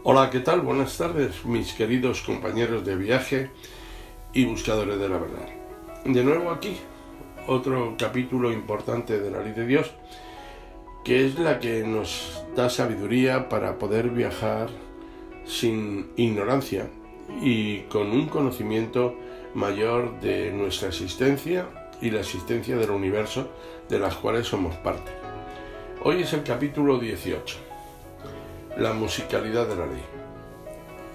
Hola, ¿qué tal? Buenas tardes, mis queridos compañeros de viaje y buscadores de la verdad. De nuevo aquí, otro capítulo importante de la ley de Dios, que es la que nos da sabiduría para poder viajar sin ignorancia y con un conocimiento mayor de nuestra existencia y la existencia del universo de las cuales somos parte. Hoy es el capítulo 18. La musicalidad de la ley.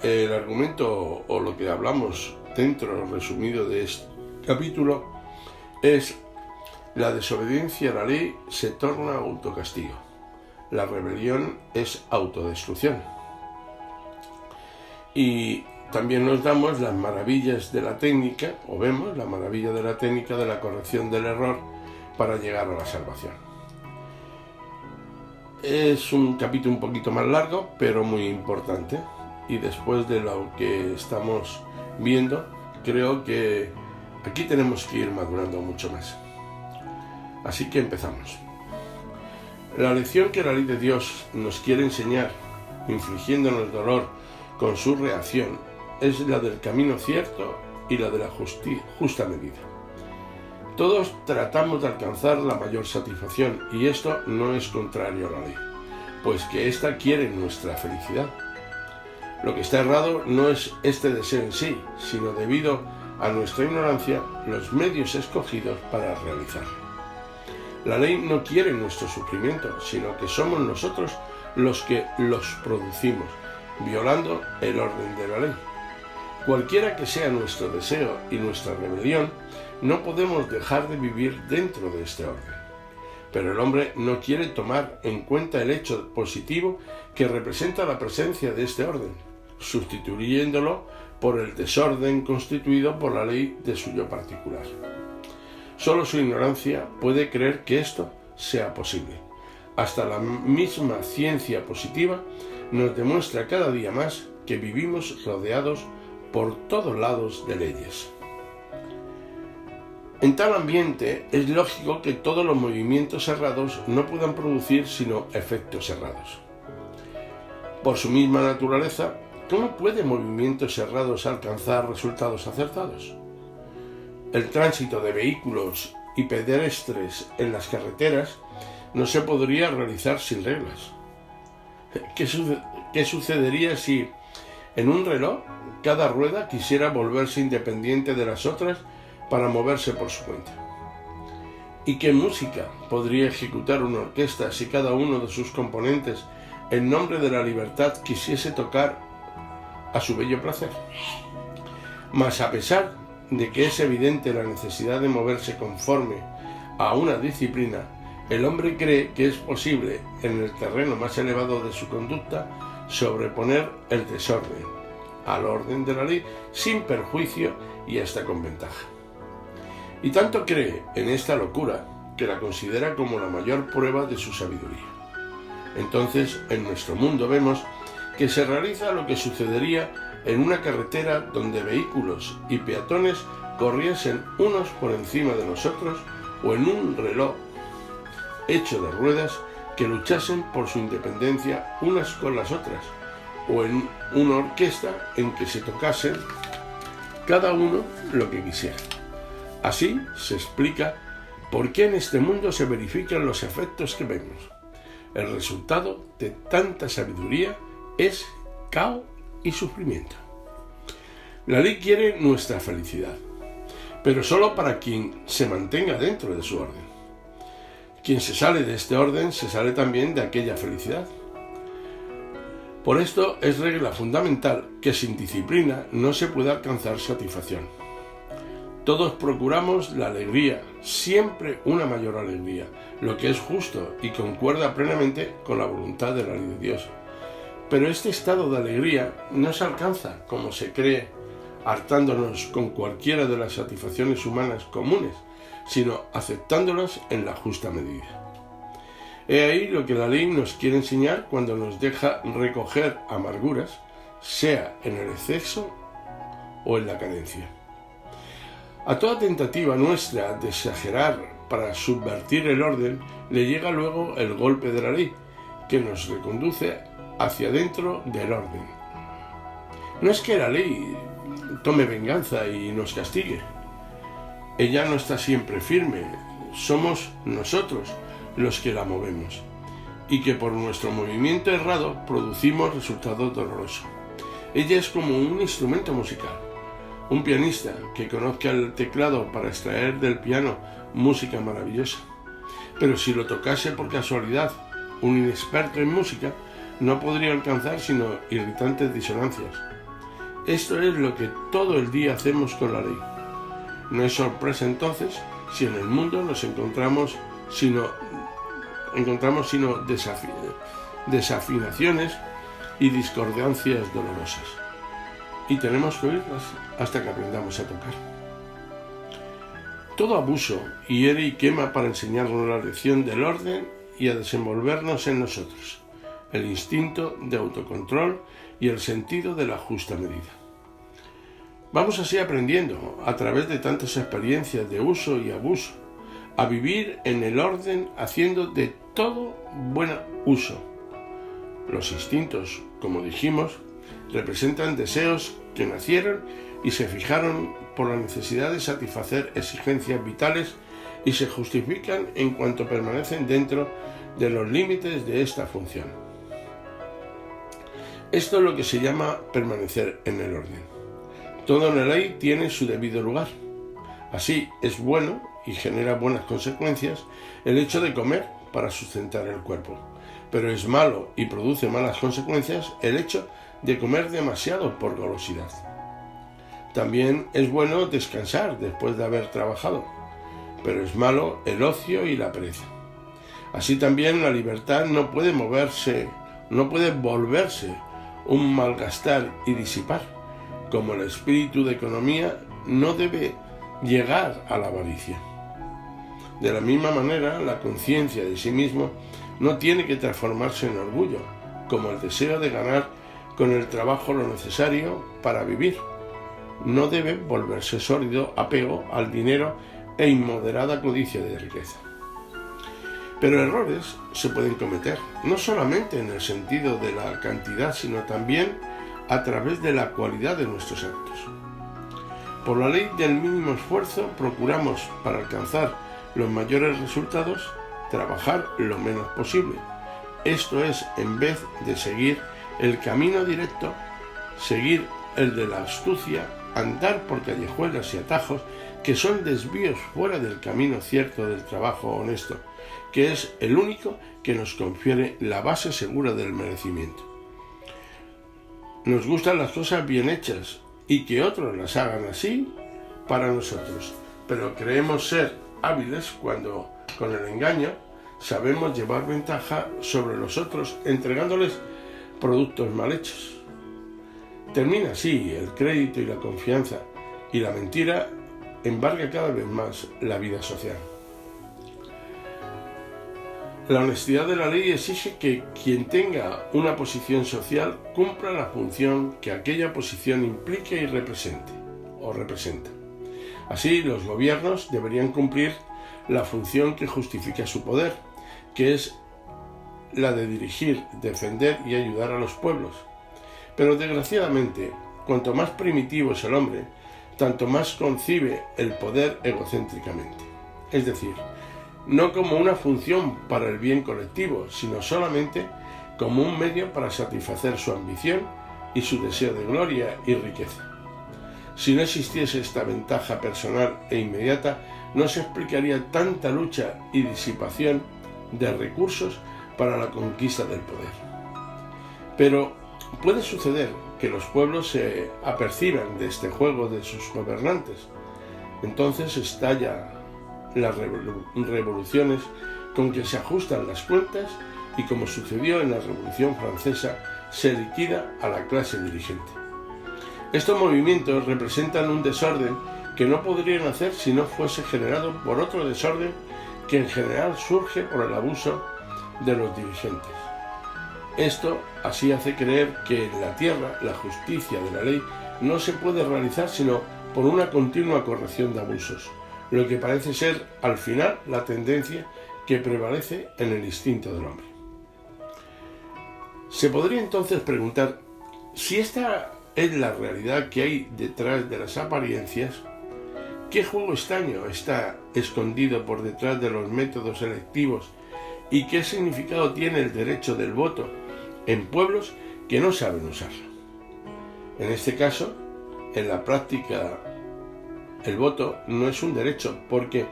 El argumento o lo que hablamos dentro resumido de este capítulo es: la desobediencia a la ley se torna autocastigo, la rebelión es autodestrucción. Y también nos damos las maravillas de la técnica, o vemos la maravilla de la técnica de la corrección del error para llegar a la salvación. Es un capítulo un poquito más largo, pero muy importante. Y después de lo que estamos viendo, creo que aquí tenemos que ir madurando mucho más. Así que empezamos. La lección que la ley de Dios nos quiere enseñar, infligiéndonos dolor con su reacción, es la del camino cierto y la de la justa medida. Todos tratamos de alcanzar la mayor satisfacción, y esto no es contrario a la ley, pues que ésta quiere nuestra felicidad. Lo que está errado no es este deseo en sí, sino debido a nuestra ignorancia, los medios escogidos para realizarlo. La ley no quiere nuestro sufrimiento, sino que somos nosotros los que los producimos, violando el orden de la ley. Cualquiera que sea nuestro deseo y nuestra rebelión, no podemos dejar de vivir dentro de este orden. Pero el hombre no quiere tomar en cuenta el hecho positivo que representa la presencia de este orden, sustituyéndolo por el desorden constituido por la ley de su yo particular. Solo su ignorancia puede creer que esto sea posible. Hasta la misma ciencia positiva nos demuestra cada día más que vivimos rodeados por todos lados de leyes. En tal ambiente es lógico que todos los movimientos errados no puedan producir sino efectos errados. Por su misma naturaleza, ¿cómo pueden movimientos errados alcanzar resultados acertados? El tránsito de vehículos y pedestres en las carreteras no se podría realizar sin reglas. ¿Qué sucedería si en un reloj cada rueda quisiera volverse independiente de las otras para moverse por su cuenta? ¿Y qué música podría ejecutar una orquesta si cada uno de sus componentes, en nombre de la libertad, quisiese tocar a su bello placer? Mas a pesar de que es evidente la necesidad de moverse conforme a una disciplina, el hombre cree que es posible, en el terreno más elevado de su conducta, sobreponer el desorden al orden de la ley sin perjuicio y hasta con ventaja. Y tanto cree en esta locura que la considera como la mayor prueba de su sabiduría. Entonces, en nuestro mundo vemos que se realiza lo que sucedería en una carretera donde vehículos y peatones corriesen unos por encima de los otros, o en un reloj hecho de ruedas que luchasen por su independencia unas con las otras, o en una orquesta en que se tocasen cada uno lo que quisiera. Así se explica por qué en este mundo se verifican los efectos que vemos. El resultado de tanta sabiduría es caos y sufrimiento. La ley quiere nuestra felicidad, pero solo para quien se mantenga dentro de su orden. Quien se sale de este orden se sale también de aquella felicidad. Por esto es regla fundamental que sin disciplina no se puede alcanzar satisfacción. Todos procuramos la alegría, siempre una mayor alegría, lo que es justo y concuerda plenamente con la voluntad de la ley de Dios. Pero este estado de alegría no se alcanza, como se cree, hartándonos con cualquiera de las satisfacciones humanas comunes, sino aceptándolas en la justa medida. He ahí lo que la ley nos quiere enseñar cuando nos deja recoger amarguras, sea en el exceso o en la carencia. A toda tentativa nuestra de exagerar para subvertir el orden, le llega luego el golpe de la ley, que nos reconduce hacia dentro del orden, No es que la ley tome venganza y nos castigue. Ella no está siempre firme, somos nosotros los que la movemos, y que por nuestro movimiento errado producimos resultados dolorosos. Ella es como un instrumento musical. Un pianista que conozca el teclado para extraer del piano música maravillosa. Pero si lo tocase por casualidad un inexperto en música, no podría alcanzar sino irritantes disonancias. Esto es lo que todo el día hacemos con la ley. No es sorpresa entonces si en el mundo nos encontramos sino desafinaciones y discordancias dolorosas. Y tenemos que oírlas hasta que aprendamos a tocar. Todo abuso hiere y quema para enseñarnos la lección del orden y a desenvolvernos en nosotros, el instinto de autocontrol y el sentido de la justa medida. Vamos así aprendiendo, a través de tantas experiencias de uso y abuso, a vivir en el orden haciendo de todo buen uso. Los instintos, como dijimos, representan deseos que nacieron y se fijaron por la necesidad de satisfacer exigencias vitales y se justifican en cuanto permanecen dentro de los límites de esta función. Esto es lo que se llama permanecer en el orden. Todo en la ley tiene su debido lugar. Así es bueno y genera buenas consecuencias el hecho de comer para sustentar el cuerpo, pero es malo y produce malas consecuencias el hecho de comer demasiado por golosidad. También es bueno descansar después de haber trabajado, pero es malo el ocio y la pereza. Así también la libertad no puede volverse un malgastar y disipar, como el espíritu de economía no debe llegar a la avaricia. De la misma manera, la conciencia de sí mismo no tiene que transformarse en orgullo, como el deseo de ganar con el trabajo lo necesario para vivir. No debe volverse sórdido apego al dinero e inmoderada codicia de riqueza. Pero errores se pueden cometer, no solamente en el sentido de la cantidad, sino también a través de la cualidad de nuestros actos. Por la ley del mínimo esfuerzo procuramos, para alcanzar los mayores resultados, trabajar lo menos posible. Esto es, en vez de seguir el camino directo, seguir el de la astucia, andar por callejuelas y atajos que son desvíos fuera del camino cierto del trabajo honesto, que es el único que nos confiere la base segura del merecimiento. Nos gustan las cosas bien hechas y que otros las hagan así para nosotros, pero creemos ser hábiles cuando, con el engaño, sabemos llevar ventaja sobre los otros entregándoles productos mal hechos. Termina así el crédito y la confianza, y la mentira embarga cada vez más la vida social. La honestidad de la ley exige que quien tenga una posición social cumpla la función que aquella posición implique y representa. Así, los gobiernos deberían cumplir la función que justifica su poder, que es la de dirigir, defender y ayudar a los pueblos. Pero desgraciadamente, cuanto más primitivo es el hombre, tanto más concibe el poder egocéntricamente. Es decir, no como una función para el bien colectivo, sino solamente como un medio para satisfacer su ambición y su deseo de gloria y riqueza. Si no existiese esta ventaja personal e inmediata, no se explicaría tanta lucha y disipación de recursos para la conquista del poder. Pero puede suceder que los pueblos se aperciban de este juego de sus gobernantes. Entonces estalla las revoluciones con que se ajustan las cuentas y, como sucedió en la Revolución Francesa, se liquida a la clase dirigente. Estos movimientos representan un desorden que no podría nacer si no fuese generado por otro desorden que en general surge por el abuso de los dirigentes. Esto así hace creer que en la tierra la justicia de la ley no se puede realizar sino por una continua corrección de abusos, lo que parece ser al final la tendencia que prevalece en el instinto del hombre. Se podría entonces preguntar si esta es la realidad que hay detrás de las apariencias, qué juego extraño está escondido por detrás de los métodos electivos y qué significado tiene el derecho del voto en pueblos que no saben usarlo. En este caso, en la práctica, el voto no es un derecho, porque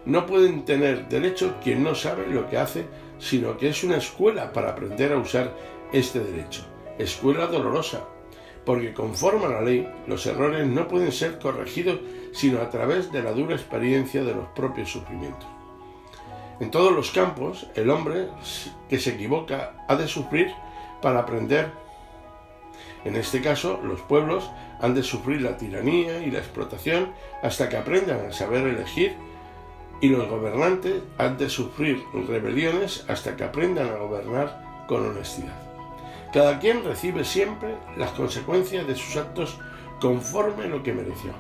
no pueden tener derecho quien no sabe lo que hace, sino que es una escuela para aprender a usar este derecho. Escuela dolorosa, porque conforme a la ley, los errores no pueden ser corregidos sino a través de la dura experiencia de los propios sufrimientos. En todos los campos, el hombre que se equivoca ha de sufrir para aprender. En este caso, los pueblos han de sufrir la tiranía y la explotación hasta que aprendan a saber elegir, y los gobernantes han de sufrir rebeliones hasta que aprendan a gobernar con honestidad. Cada quien recibe siempre las consecuencias de sus actos conforme a lo que mereció.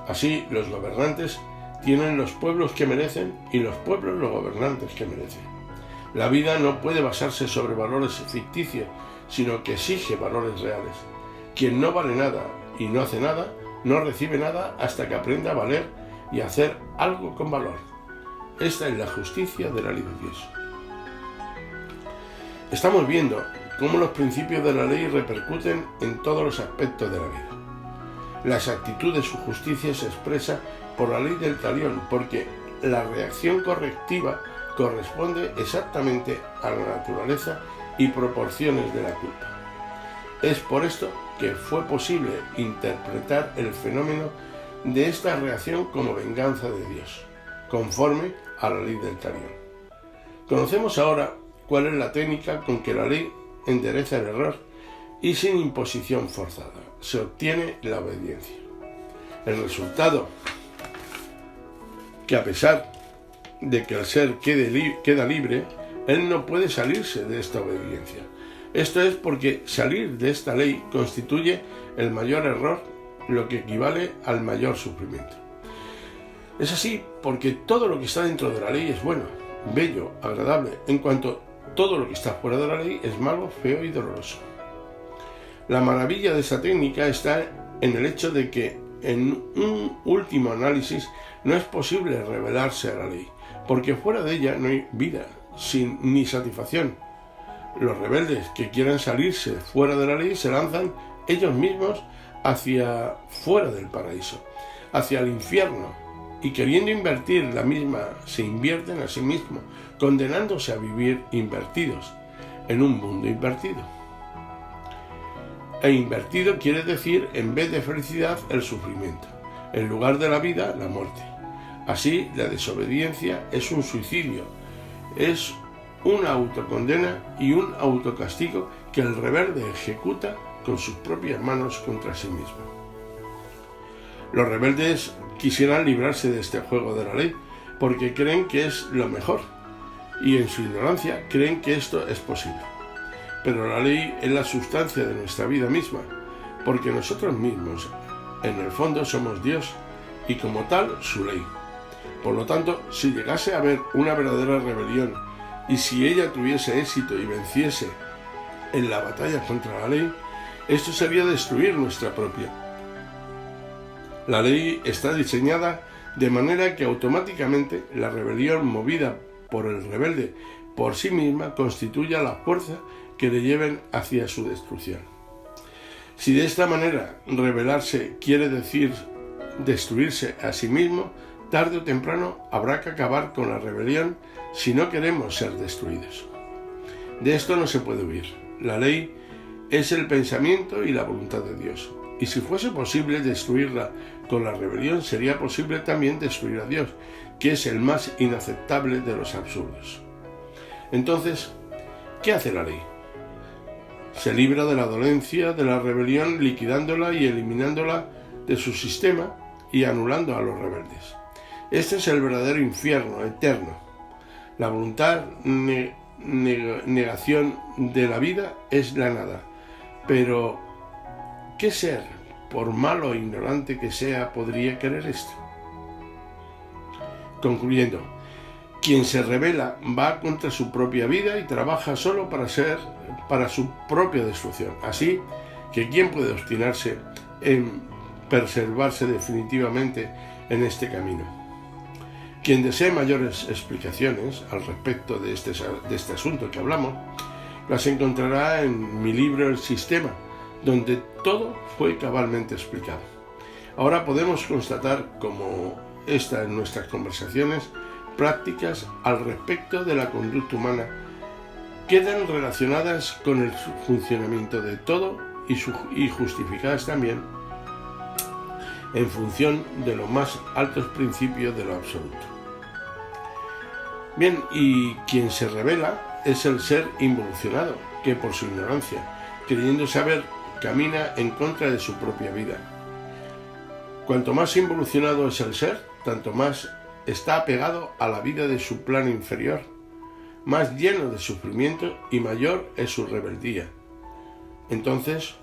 Así, los gobernantes tienen los pueblos que merecen y los pueblos los gobernantes que merecen. La vida no puede basarse sobre valores ficticios, sino que exige valores reales. Quien no vale nada y no hace nada, no recibe nada hasta que aprenda a valer y a hacer algo con valor. Esta es la justicia de la ley de Dios. Estamos viendo cómo los principios de la ley repercuten en todos los aspectos de la vida. La exactitud de su justicia se expresa por la ley del talión, porque la reacción correctiva corresponde exactamente a la naturaleza y proporciones de la culpa. Es por esto que fue posible interpretar el fenómeno de esta reacción como venganza de Dios, conforme a la ley del talión. Conocemos ahora cuál es la técnica con que la ley endereza el error y sin imposición forzada se obtiene la obediencia. El resultado, que a pesar de que el ser queda libre, él no puede salirse de esta obediencia. Esto es porque salir de esta ley constituye el mayor error, lo que equivale al mayor sufrimiento. Es así porque todo lo que está dentro de la ley es bueno, bello, agradable, en cuanto todo lo que está fuera de la ley es malo, feo y doloroso. La maravilla de esta técnica está en el hecho de que en un último análisis no es posible rebelarse a la ley, porque fuera de ella no hay vida, ni satisfacción. Los rebeldes que quieran salirse fuera de la ley se lanzan ellos mismos hacia fuera del paraíso, hacia el infierno, y queriendo invertir la misma, se invierten a sí mismos, condenándose a vivir invertidos, en un mundo invertido. E invertido quiere decir, en vez de felicidad, el sufrimiento, en lugar de la vida, la muerte. Así, la desobediencia es un suicidio, es una autocondena y un autocastigo que el rebelde ejecuta con sus propias manos contra sí mismo. Los rebeldes quisieran librarse de este juego de la ley porque creen que es lo mejor y en su ignorancia creen que esto es posible. Pero la ley es la sustancia de nuestra vida misma, porque nosotros mismos, en el fondo, somos Dios y como tal su ley. Por lo tanto, si llegase a haber una verdadera rebelión y si ella tuviese éxito y venciese en la batalla contra la ley, esto sería destruir nuestra propia. La ley está diseñada de manera que automáticamente la rebelión movida por el rebelde por sí misma constituya la fuerza que le lleven hacia su destrucción. Si de esta manera rebelarse quiere decir destruirse a sí mismo, tarde o temprano habrá que acabar con la rebelión si no queremos ser destruidos. De esto no se puede huir. La ley es el pensamiento y la voluntad de Dios. Y si fuese posible destruirla con la rebelión, sería posible también destruir a Dios, que es el más inaceptable de los absurdos. Entonces, ¿qué hace la ley? Se libra de la dolencia de la rebelión, liquidándola y eliminándola de su sistema y anulando a los rebeldes. Este es el verdadero infierno eterno. La voluntad negación de la vida es la nada. Pero, ¿qué ser, por malo e ignorante que sea, podría querer esto? Concluyendo, quien se rebela va contra su propia vida y trabaja solo para su propia destrucción. Así que quién puede obstinarse en preservarse definitivamente en este camino. Quien desee mayores explicaciones al respecto de este asunto que hablamos, las encontrará en mi libro El Sistema, donde todo fue cabalmente explicado. Ahora podemos constatar cómo estas en nuestras conversaciones prácticas al respecto de la conducta humana quedan relacionadas con el funcionamiento de todo y justificadas también en función de los más altos principios de lo absoluto. Bien, y quien se revela es el ser involucionado, que por su ignorancia, creyendo saber, camina en contra de su propia vida. Cuanto más involucionado es el ser, tanto más está apegado a la vida de su plano inferior, más lleno de sufrimiento y mayor es su rebeldía. Entonces,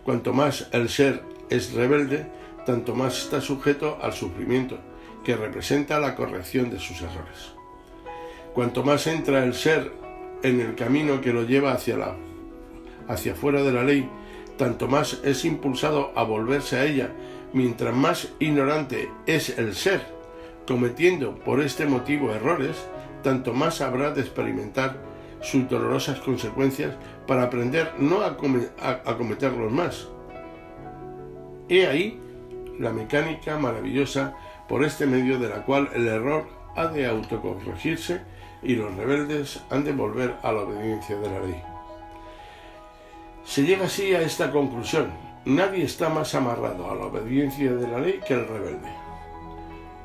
cuanto más el ser es rebelde, tanto más está sujeto al sufrimiento, que representa la corrección de sus errores. Cuanto más entra el ser en el camino que lo lleva hacia fuera de la ley, tanto más es impulsado a volverse a ella, mientras más ignorante es el ser, cometiendo por este motivo errores, tanto más habrá de experimentar sus dolorosas consecuencias para aprender no a cometerlos más. He ahí la mecánica maravillosa por este medio de la cual el error ha de autocorregirse y los rebeldes han de volver a la obediencia de la ley. Se llega así a esta conclusión: nadie está más amarrado a la obediencia de la ley que el rebelde.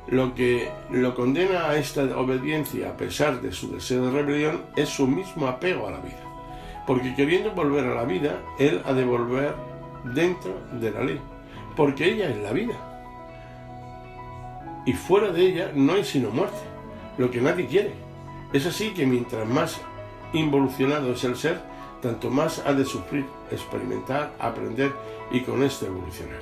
Lo que lo condena a esta obediencia a pesar de su deseo de rebelión es su mismo apego a la vida, porque queriendo volver a la vida, él ha de volver dentro de la ley, porque ella es la vida, y fuera de ella no hay sino muerte, lo que nadie quiere. Es así que mientras más involucionado es el ser, tanto más ha de sufrir, experimentar, aprender y con esto evolucionar.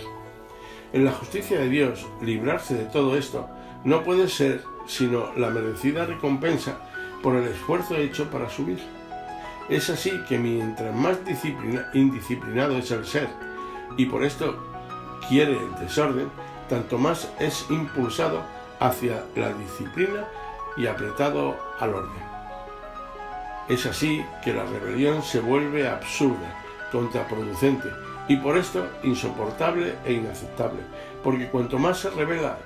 En la justicia de Dios, librarse de todo esto no puede ser sino la merecida recompensa por el esfuerzo hecho para subir. Es así que mientras más indisciplinado es el ser y por esto quiere el desorden, tanto más es impulsado hacia la disciplina y apretado al orden. Es así que la rebelión se vuelve absurda, contraproducente y por esto insoportable e inaceptable, porque cuanto más se revela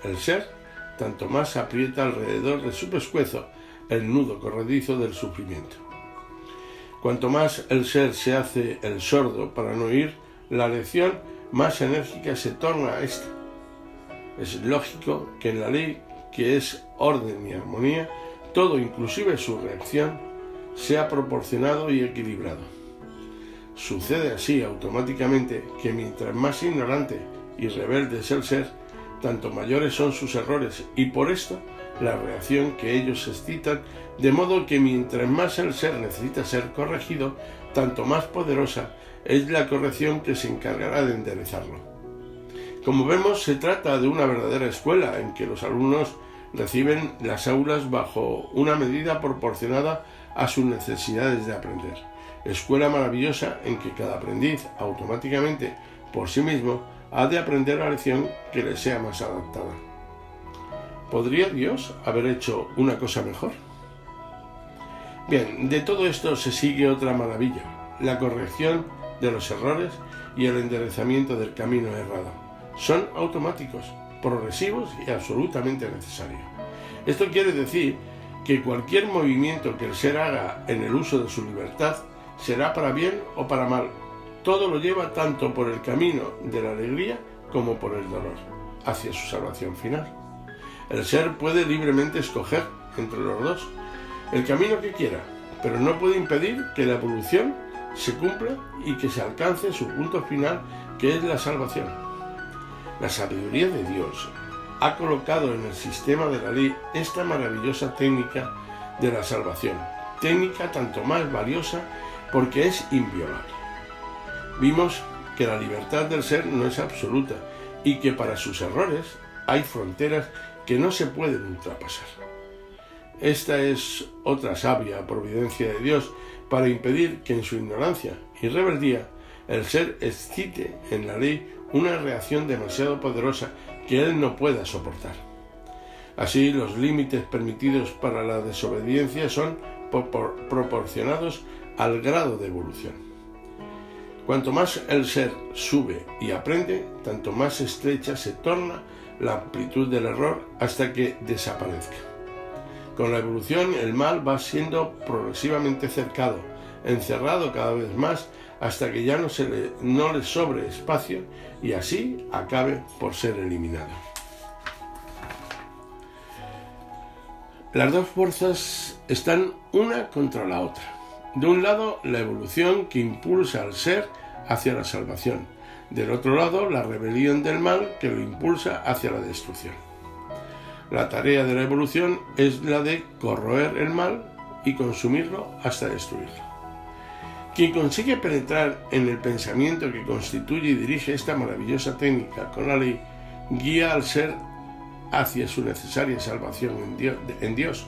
el ser, tanto más aprieta alrededor de su pescuezo el nudo corredizo del sufrimiento. Cuanto más el ser se hace el sordo para no oír la lección, más enérgica se torna esta. Es lógico que en la ley, que es orden y armonía, todo, inclusive su reacción, sea proporcionado y equilibrado. Sucede así automáticamente que mientras más ignorante y rebelde es el ser, tanto mayores son sus errores y por esto la reacción que ellos excitan, de modo que mientras más el ser necesita ser corregido, tanto más poderosa es la corrección que se encargará de enderezarlo. Como vemos, se trata de una verdadera escuela en que los alumnos reciben las aulas bajo una medida proporcionada a sus necesidades de aprender. Escuela maravillosa en que cada aprendiz automáticamente por sí mismo ha de aprender la lección que le sea más adaptada. ¿Podría Dios haber hecho una cosa mejor? Bien, de todo esto se sigue otra maravilla: la corrección de los errores y el enderezamiento del camino errado. Son automáticos, progresivos y absolutamente necesarios. Esto quiere decir que cualquier movimiento que el ser haga en el uso de su libertad será para bien o para mal. Todo lo lleva tanto por el camino de la alegría como por el dolor, hacia su salvación final. El ser puede libremente escoger entre los dos el camino que quiera, pero no puede impedir que la evolución se cumpla y que se alcance su punto final, que es la salvación. La sabiduría de Dios ha colocado en el sistema de la ley esta maravillosa técnica de la salvación, técnica tanto más valiosa porque es inviolable. Vimos que la libertad del ser no es absoluta y que para sus errores hay fronteras que no se pueden ultrapasar. Esta es otra sabia providencia de Dios para impedir que en su ignorancia y rebeldía el ser excite en la ley una reacción demasiado poderosa que él no pueda soportar. Así, los límites permitidos para la desobediencia son proporcionados al grado de evolución. Cuanto más el ser sube y aprende, tanto más estrecha se torna la amplitud del error hasta que desaparezca. Con la evolución, el mal va siendo progresivamente cercado, encerrado cada vez más, hasta que ya no le sobre espacio y así acabe por ser eliminado. Las dos fuerzas están una contra la otra. De un lado, la evolución que impulsa al ser hacia la salvación. Del otro lado, la rebelión del mal que lo impulsa hacia la destrucción. La tarea de la evolución es la de corroer el mal y consumirlo hasta destruirlo. Quien consigue penetrar en el pensamiento que constituye y dirige esta maravillosa técnica con la ley, guía al ser hacia su necesaria salvación en Dios.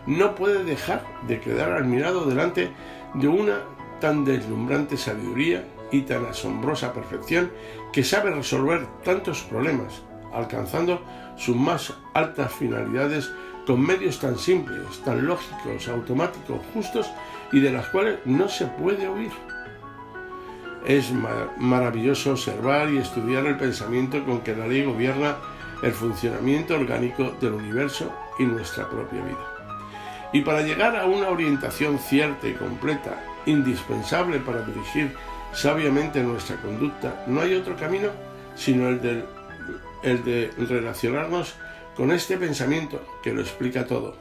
No puede dejar de quedar admirado delante de una tan deslumbrante sabiduría y tan asombrosa perfección que sabe resolver tantos problemas, alcanzando sus más altas finalidades con medios tan simples, tan lógicos, automáticos, justos y de las cuales no se puede huir. Es maravilloso observar y estudiar el pensamiento con que la ley gobierna el funcionamiento orgánico del universo y nuestra propia vida. Y para llegar a una orientación cierta y completa, indispensable para dirigir sabiamente nuestra conducta, no hay otro camino sino el de relacionarnos con este pensamiento que lo explica todo,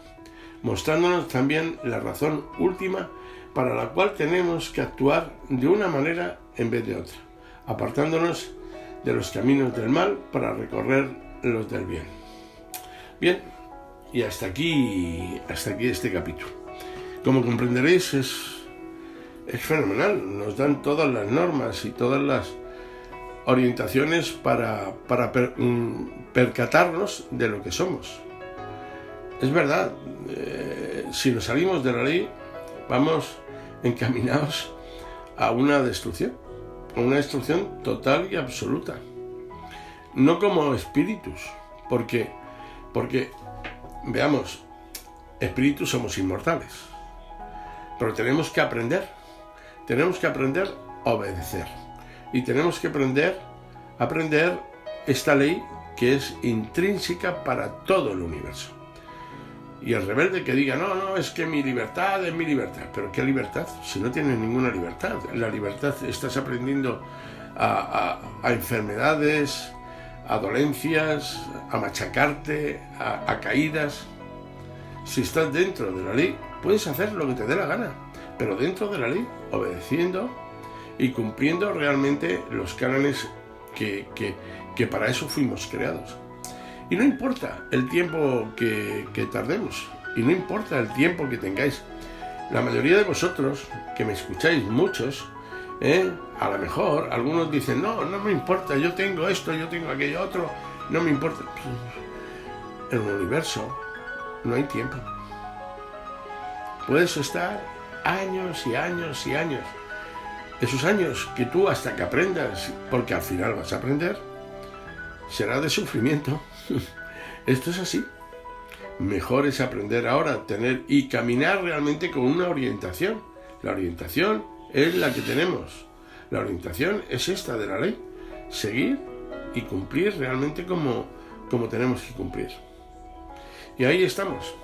mostrándonos también la razón última para la cual tenemos que actuar de una manera en vez de otra, apartándonos de los caminos del mal para recorrer los del bien. Bien, y hasta aquí este capítulo. Como comprenderéis, es fenomenal. Nos dan todas las normas y todas las orientaciones para percatarnos de lo que somos. Es verdad, si nos salimos de la ley, vamos encaminados a una destrucción total y absoluta. No como espíritus, porque veamos, espíritus somos inmortales, pero tenemos que aprender a obedecer y tenemos que aprender esta ley que es intrínseca para todo el universo. Y el rebelde que diga, no, es que mi libertad es mi libertad. ¿Pero qué libertad? Si no tienes ninguna libertad. La libertad estás aprendiendo a enfermedades, a dolencias, a machacarte, a caídas. Si estás dentro de la ley, puedes hacer lo que te dé la gana, pero dentro de la ley, obedeciendo y cumpliendo realmente los cánones que para eso fuimos creados. Y no importa el tiempo que tardemos, y no importa el tiempo que tengáis. La mayoría de vosotros, que me escucháis muchos, a lo mejor algunos dicen, no me importa, yo tengo esto, yo tengo aquello otro, no me importa. En el universo no hay tiempo. Puedes estar años y años y años. Esos años que tú hasta que aprendas, porque al final vas a aprender, será de sufrimiento. Esto es así. Mejor es aprender ahora, tener y caminar realmente con una orientación. La orientación es la que tenemos. La orientación es esta de la ley. Seguir y cumplir realmente como tenemos que cumplir. Y ahí estamos.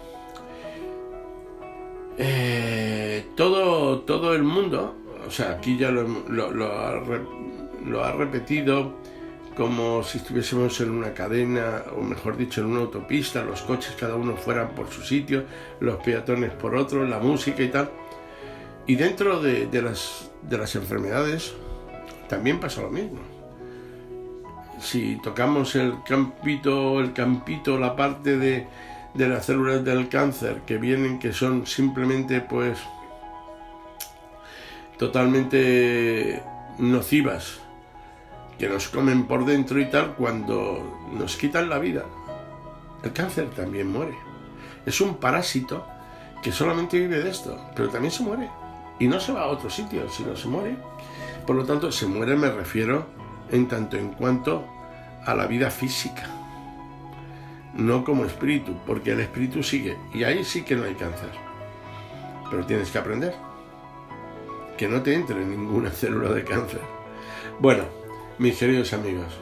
Todo el mundo, o sea, aquí ya lo ha repetido, como si estuviésemos en una cadena, o mejor dicho, en una autopista, los coches cada uno fueran por su sitio, los peatones por otro, la música y tal. Y dentro de las enfermedades también pasa lo mismo. Si tocamos el campito, la parte de las células del cáncer que vienen, que son simplemente pues totalmente nocivas, que nos comen por dentro y tal, cuando nos quitan la vida, el cáncer también muere. Es un parásito que solamente vive de esto, pero también se muere. y no se va a otro sitio, sino se muere. Por lo tanto, se muere me refiero en tanto en cuanto a la vida física, no como espíritu, porque el espíritu sigue, y ahí sí que no hay cáncer. Pero tienes que aprender que no te entre ninguna célula de cáncer. Bueno, mis queridos amigos,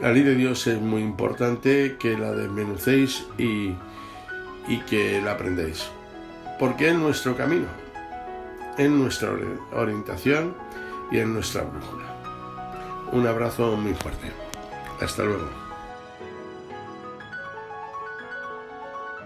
la ley de Dios es muy importante que la desmenucéis y que la aprendéis, porque es nuestro camino, es nuestra orientación y es nuestra brújula. Un abrazo muy fuerte. Hasta luego.